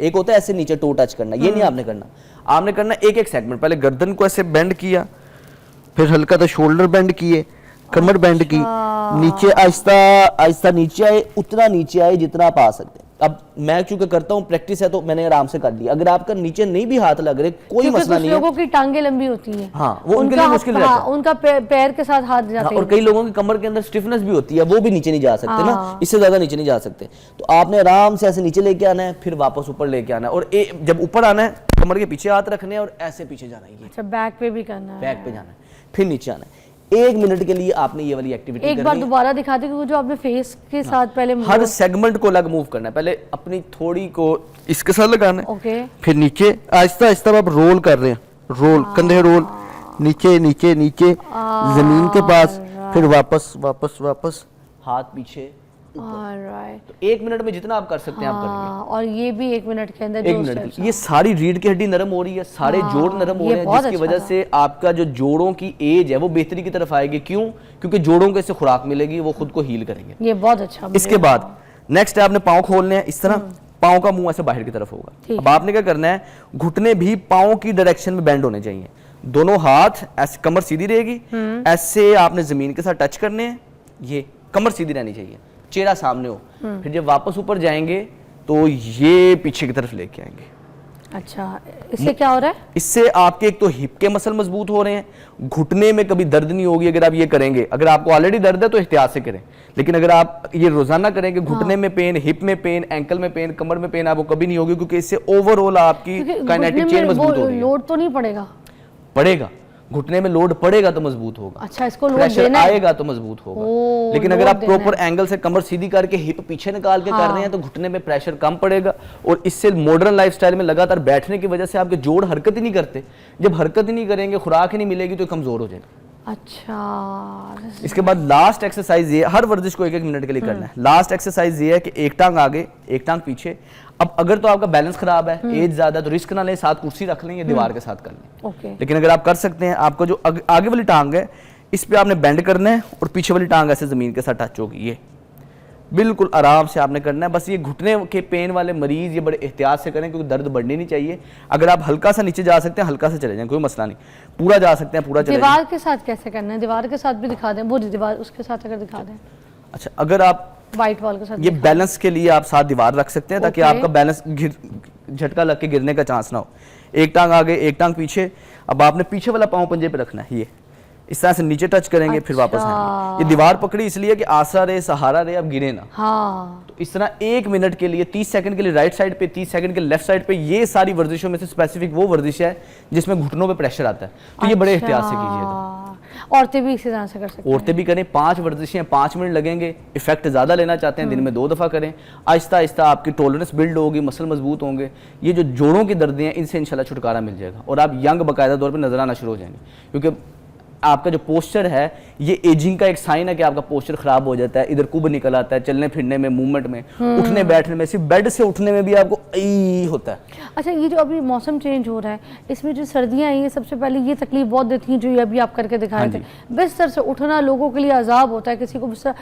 एक होता है ऐसे नीचे टो टच करना, ये नहीं आपने करना। आपने करना एक एक सेगमेंट, पहले गर्दन को ऐसे बेंड किया, फिर हल्का सा शोल्डर बेंड किए, कमर बेंड की, नीचे आहिस्ता आहिस्ता नीचे आए, उतना नीचे आए जितना आप आ सकते हैं। अब मैं क्योंकि करता हूँ, प्रैक्टिस है, तो मैंने आराम से कर लिया। अगर आपका नीचे नहीं भी हाथ लग रहे, कोई मसला नहीं है। लोगों की टांगे लंबी होती हैं, हाँ, वो उनके लिए मुश्किल रहता है, उनका पैर के साथ हाथ जाते हैं। और कई लोगों की कमर के अंदर स्टिफनेस भी होती है, वो भी नीचे नहीं जा सकते ना, इससे ज्यादा नीचे नहीं जा सकते। तो आपने आराम से ऐसे नीचे लेके आना है, फिर वापस ऊपर लेके आना है, और जब ऊपर आना है कमर के पीछे हाथ रखने हैं और ऐसे पीछे जाना है। अच्छा, बैक पे भी करना है, बैक पे जाना है, फिर नीचे आना है। 1 मिनट के लिए आपने ये वाली एक्टिविटी एक बार दोबारा दिखा दे, क्योंकि जो आपने फेस के साथ पहले हर सेगमेंट को अलग मूव करना है। पहले अपनी थोड़ी को इसके साथ लगाना है, ओके, फिर नीचे आहिस्ता आहिस्ता आप रोल कर रहे हैं, रोल, कंधे रोल, नीचे नीचे नीचे जमीन के पास, फिर वापस वापस वापस, हाथ पीछे, ऑलराइट। तो 1 मिनट में जितना आप कर सकते हैं आप करेंगे। और ये भी 1 मिनट के अंदर, 1 मिनट ये सारी रीढ़ की हड्डी नरम हो रही है, सारे जोड़ नरम हो रहे हैं, जिसकी वजह से आपका जो जोड़ों की एज है वो बेहतरी की तरफ आएगी। क्यों? क्योंकि जोड़ों को इससे खुराक मिलेगी, वो खुद को हील करेंगे। ये बहुत अच्छा। इसके बाद नेक्स्ट है आपने पाँव खोलने हैं, इस तरह पाँव का मुंह ऐसे बाहर की तरफ होगा। अब आपने क्या करना है, घुटने भी पाँव की डायरेक्शन में बेंड होने चाहिए, दोनों हाथ ऐसे, कमर सीधी रहेगी, ऐसे आपने जमीन के साथ टच करने हैं, ये कमर सीधी रहनी चाहिए, चेहरा सामने हो। फिर जब वापस ऊपर जाएंगे तो ये पीछे की तरफ लेके आएंगे। अच्छा, इससे क्या हो रहा है? इससे आपके एक तो हिप के मसल मजबूत हो रहे हैं, घुटने में कभी दर्द नहीं होगी अगर आप ये करेंगे। अगर आपको ऑलरेडी दर्द है तो एहतियात से करें, लेकिन अगर आप ये रोजाना करेंगे, घुटने में पेन, हिप में पेन, एंकल में पेन, कमर में पेन आपको कभी नहीं होगी, क्योंकि इससे ओवरऑल आपकी काइनेटिक चेन मजबूत हो रही है। लोड तो नहीं पड़ेगा? पड़ेगा, घुटने में लोड पड़ेगा तो मजबूत होगा। अच्छा, इसको लोड प्रेशर देना आएगा तो मजबूत होगा। लेकिन अगर आप प्रॉपर एंगल से कमर सीधी करके हिप पीछे निकाल के कर रहे हैं तो घुटने में प्रेशर कम पड़ेगा, और इससे मॉडर्न लाइफस्टाइल में लगातार बैठने की वजह से आपके जोड़ हरकत ही नहीं करते। जब हरकत ही नहीं करेंगे, खुराक ही नहीं मिलेगी, तो कमजोर हो जाएगा। अच्छा, इसके बाद लास्ट एक्सरसाइज ये, हर वर्जिश को 1-1 मिनट के लिए करना है। लास्ट एक्सरसाइज ये है कि एक टांग आगे एक टांग पीछे। अब अगर तो आपका बैलेंस खराब है, एज ज्यादा, तो रिस्क ना लें, साथ कुर्सी रख लें या दीवार के साथ कर लें। लेकिन अगर आप कर सकते हैं, आपका जो आगे वाली टांग है इस पे आपने बेंड करना है, और पीछे वाली टांग ऐसे जमीन के साथ टच होगी। ये बिल्कुल आराम से आपने करना है। बस ये घुटने के पेन वाले मरीज ये बड़े एहतियात से करें, क्योंकि दर्द बढ़नी नहीं चाहिए। अगर आप हल्का सा नीचे जा सकते हैं, हल्का से चले जाएं, कोई मसला नहीं। पूरा जा सकते हैं, पूरा चले जाएं। दीवार के साथ कैसे करना है? दीवार के साथ भी दिखा दें, वो दीवार उसके साथ अगर दिखा दें। अच्छा, अगर आप व्हाइट वॉल के साथ, ये बैलेंस के लिए आप साथ दीवार रख सकते हैं, ताकि आपका बैलेंस झटका लग के गिरने का चांस ना हो। एक टांग आगे एक टांग पीछे। अब आपने पीछे वाला पाँव पंजे पे रखना है, ये इस तरह से नीचे टच करेंगे, फिर वापस आएंगे। ये दीवार पकड़ी इसलिए कि आसरा रहे, सहारा रहे, अब गिरे ना। हाँ। तो इस तरह 1 मिनट के लिए 30 सेकंड के लिए राइट साइड पे, 30 सेकंड के लेफ्ट साइड पे। ये सारी वर्जिशों में से स्पेसिफिक वो वर्जिश है जिसमें घुटनों पे प्रेशर आता है, तो ये बड़े एहतियात से कीजिएगा। औरतें भी इसी तरह से कर सकती हैं। औरतें भी करें। 5 वर्जिशें, 5 मिनट लगेंगे। इफेक्ट ज़्यादा लेना चाहते हैं, दिन में 2 दफ़ा करें। आहिस्ता आहिस्ता आपकी टॉलरेंस बिल्ड होगी, मसल मजबूत होंगे। ये जो जोड़ों की दर्दें हैं, इनसे इंशाल्लाह छुटकारा मिल जाएगा, और आप यंग बाकायदा तौर पर नजर आना शुरू हो जाएंगे। क्योंकि आपका जो पोस्चर है, ये एजिंग का एक साइन है कि आपका पोस्चर खराब हो जाता है, इधर कुब निकल आता है, चलने फिरने में, मूवमेंट में, उठने बैठने में, सिर्फ बेड से उठने में भी आपको होता है। अच्छा, ये जो अभी मौसम चेंज हो रहा है, इसमें जो सर्दियाँ आई हैं, सबसे पहले ये तकलीफ बहुत देती हैं, जो ये अभी आप करके दिखाए थे। बिस्तर से उठना लोगों के लिए अजाब होता है, किसी को बिस्तर,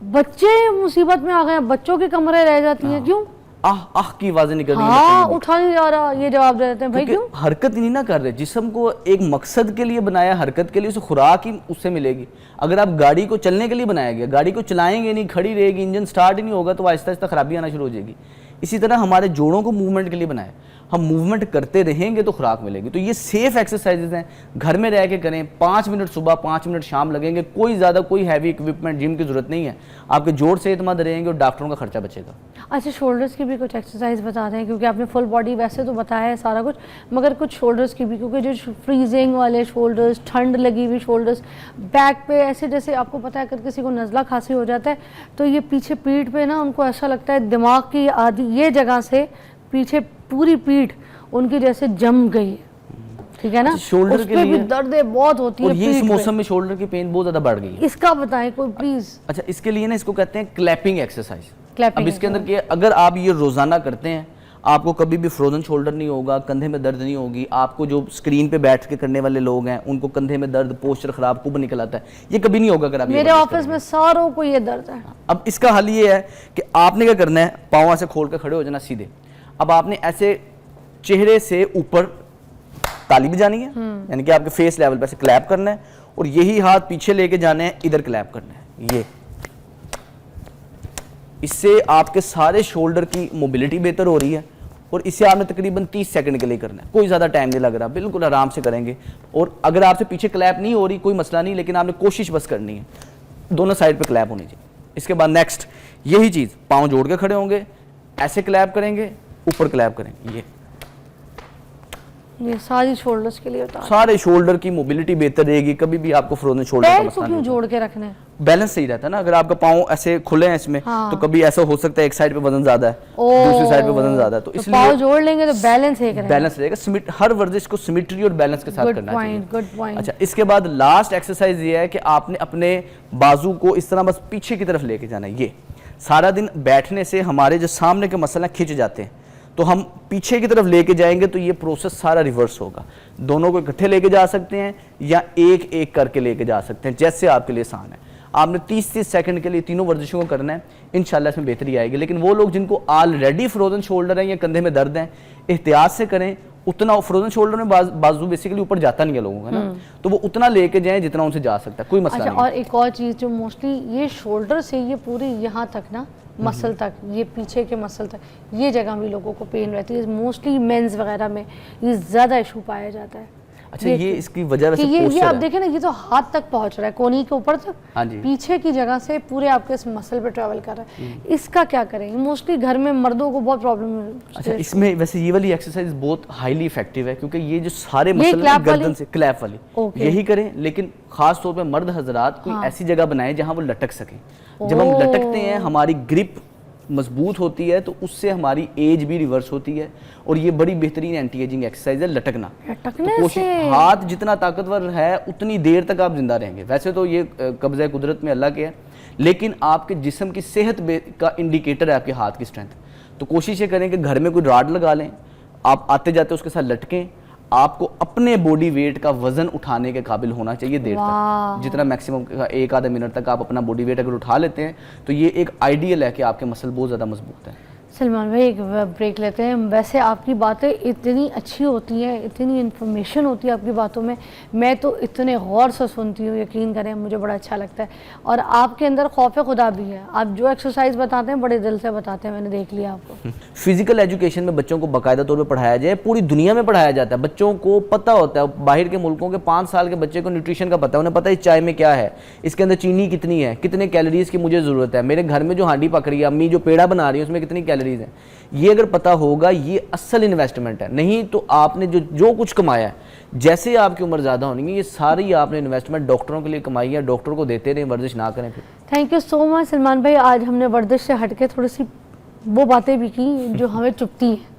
बच्चे मुसीबत में आ गए, बच्चों की कमरें रह जाती हैं। क्यों? आह की आवाजें निकल रही हैं। हाँ, उठा नहीं जा रहा, ये जवाब दे देते हैं, भाई क्यों? हरकत नहीं ना कर रहे। जिस्म को एक मकसद के लिए बनाया, हरकत के लिए, उसे खुराक ही उससे मिलेगी। अगर आप गाड़ी को चलने के लिए बनाया गया, गाड़ी को चलाएंगे नहीं, खड़ी रहेगी, इंजन स्टार्ट ही नहीं होगा, तो आहिस्ता आहिस्ता खराबी आना शुरू हो जाएगी। इसी तरह हमारे जोड़ों को मूवमेंट के लिए बनाया, हम मूवमेंट करते रहेंगे तो खुराक मिलेगी। तो ये सेफ एक्सरसाइजेज हैं, घर में रह के करें। 5 मिनट सुबह, 5 मिनट शाम लगेंगे। कोई ज़्यादा कोई हैवी इक्विपमेंट, जिम की जरूरत नहीं है। आपके जोड़ सेहतमंद रहेंगे और डॉक्टरों का खर्चा बचेगा। अच्छा, शोल्डर्स की भी कुछ एक्सरसाइज बता दें, क्योंकि आपने फुल बॉडी वैसे तो बताया है सारा कुछ, मगर कुछ शोल्डर्स की भी, क्योंकि जो फ्रीजिंग वाले शोल्डर्स, ठंड लगी हुई शोल्डर्स, बैक पे ऐसे, जैसे आपको पता है अगर किसी को नज़ला खांसी हो जाता है तो ये पीछे पीठ पे ना उनको ऐसा लगता है दिमाग की आधी ये जगह से पीछे पूरी पीठ उनकी जैसे जम गई, ठीक है ना? शोल्डर के लिए भी दर्द बहुत होती है, और ये इस मौसम में शोल्डर की पेन बहुत ज्यादा बढ़ गई है। इसका बताएं कोई प्लीज। अच्छा, इसके लिए ना इसको कहते हैं क्लैपिंग एक्सरसाइज। अब इसके अंदर क्या, अगर आप ये रोजाना करते हैं, आपको कभी भी फ्रोजन शोल्डर नहीं होगा, कंधे में दर्द नहीं होगी। आपको जो स्क्रीन पे बैठ के करने वाले लोग हैं, उनको कंधे में दर्द, पोस्चर खराब, कुब निकल आता है, ये कभी नहीं होगा अगर आप मेरे ऑफिस में सारों को ये दर्द है। अब इसका हल ये है कि आपने क्या करना है, पाँव से खोल के खड़े हो जाना सीधे। अब आपने ऐसे चेहरे से ऊपर ताली बजानी है, यानी कि आपके फेस लेवल पे से क्लैप करना है, और यही हाथ पीछे लेके जाने हैं, इधर क्लैप करना है। ये इससे आपके सारे शोल्डर की मोबिलिटी बेहतर हो रही है, और इसे आपने तकरीबन 30 सेकंड के लिए करना है, कोई ज़्यादा टाइम नहीं लग रहा, बिल्कुल आराम से करेंगे। और अगर आपसे पीछे क्लैप नहीं हो रही कोई मसला नहीं, लेकिन आपने कोशिश बस करनी है, दोनों साइड पे क्लैप होनी चाहिए। इसके बाद नेक्स्ट यही चीज़, पाँव जोड़ के खड़े होंगे, ऐसे क्लैप करेंगे, ऊपर क्लैप करेंगे। ये सारी शोल्डर्स के लिए होता है। सारे शोल्डर की मोबिलिटी बेहतर रहेगी, कभी भी आपको फ्रोजन शोल्डर का पैर को मसला क्यों नहीं जोड़ के रखना है? बैलेंस सही रहता है ना। अगर आपका पाँव ऐसे खुले हैं इसमें, हाँ। तो कभी ऐसा हो सकता है एक साइड पे वजन ज्यादा है, दूसरी साइड पे वजन ज्यादा है, तो पाँव इसलिए जोड़ लेंगे तो बैलेंस एक रहेगा। बैलेंस रहेगा। हर वर्जिश को सिमेट्री और बैलेंस के साथ गुड करना पॉइंट, चाहिए। Good point. अच्छा, इसके बाद लास्ट एक्सरसाइज ये है कि आपने अपने बाजू को इस तरह बस पीछे की तरफ लेके जाना है। ये सारा दिन बैठने से हमारे जो सामने के मसल खिंच जाते हैं, तो हम पीछे की तरफ लेके जाएंगे तो ये प्रोसेस सारा रिवर्स होगा। दोनों को इकट्ठे लेके जा सकते हैं या एक एक करके लेके जा सकते हैं, जैसे आपके लिए आसान है। आपने 30-30 सेकंड के लिए तीनों वर्जिशों को करना है, इंशाल्लाह इसमें बेहतरी आएगी। लेकिन वो लोग जिनको ऑलरेडी फ्रोजन शोल्डर है या कंधे में दर्द है, एहतियात से करें। उतना फ्रोजन शोल्डर में बाजू बेसिकली ऊपर जाता नहीं है लोगों का ना, तो वो उतना लेके जाएं जितना उनसे जा सकता है, कोई मसला अच्छा, नहीं। और एक और चीज़ जो मोस्टली ये शोल्डर से ये पूरी यहाँ तक ना मसल तक, ये पीछे के मसल तक, ये जगह भी लोगों को पेन रहती है। मोस्टली मेंस वगैरह में ये ज़्यादा इशू पाया जाता है। अच्छा, ये इसकी वजह कि वैसे ये posture आप है। देखें ना, ये तो हाथ तक पहुंच रहा है, कोनी के ऊपर तक, हाँ जी। पीछे की जगह से पूरे आपके इस मसल पे ट्रैवल कर रहा है। इसका क्या करें? मोस्टली घर में मर्दों को बहुत प्रॉब्लम अच्छा, इसमें वैसे ये वाली एक्सरसाइज बहुत हाईली इफेक्टिव है, क्योंकि ये जो सारे ये मसल clap गर्दन वाली? से क्लैप वाली, ओके। यही करें। लेकिन खास तौर पे मर्द हजरात कोई हाँ। ऐसी जगह बनाएं जहां वो लटक सके। जब हम लटकते हैं हमारी ग्रिप मजबूत होती है, तो उससे हमारी एज भी रिवर्स होती है, और ये बड़ी बेहतरीन एंटी एजिंग एक्सरसाइज है लटकना। लटकने तो कोशिश, से? हाथ जितना ताकतवर है उतनी देर तक आप जिंदा रहेंगे। वैसे तो ये कब्ज़ा कुदरत में अल्लाह के है, लेकिन आपके जिस्म की सेहत का इंडिकेटर है आपके हाथ की स्ट्रेंथ। तो कोशिश ये करें कि घर में कोई रॉड लगा लें, आप आते जाते उसके साथ लटकें। आपको अपने बॉडी वेट का वजन उठाने के काबिल होना चाहिए देर तक, जितना मैक्सिमम 1 आधा मिनट तक आप अपना बॉडी वेट अगर उठा लेते हैं, तो ये एक आइडियल है कि आपके मसल बहुत ज़्यादा मजबूत है। सलमान भाई एक ब्रेक लेते हैं। वैसे आपकी बातें इतनी अच्छी होती हैं, इतनी इन्फॉर्मेशन होती है आपकी बातों में, मैं तो इतने गौर से सुनती हूँ, यकीन करें मुझे बड़ा अच्छा लगता है। और आपके अंदर खौफ खुदा भी है, आप जो एक्सरसाइज बताते हैं बड़े दिल से बताते हैं, मैंने देख लिया आपको। फिजिकल एजुकेशन में बच्चों को बाकायदा तौर पर पढ़ाया जाए, पूरी दुनिया में पढ़ाया जाता है। बच्चों को पता होता है, बाहर के मुल्कों के 5 साल के बच्चे को न्यूट्रिशन का पता है, उन्हें पता है इस चाय में क्या है, इसके अंदर चीनी कितनी है, कितने कैलोरीज की मुझे ज़रूरत है, मेरे घर में जो हांडी पक रही है, अम्मी जो पेड़ा बना रही है उसमें कितनी कैलोरीज है। ये अगर पता होगा, ये असल इन्वेस्टमेंट है। नहीं तो आपने जो कुछ कमाया है, जैसे आपकी उम्र ज़्यादा होनी है, ये सारी आपने इन्वेस्टमेंट डॉक्टरों के लिए कमाई है, डॉक्टर को देते रहें, वर्जिश ना करें फिर। Thank you so much Salman भाई। आज हमने वर्जिश से हटके थोड़ी सी वो बातें भी की जो हमें चुभती हैं।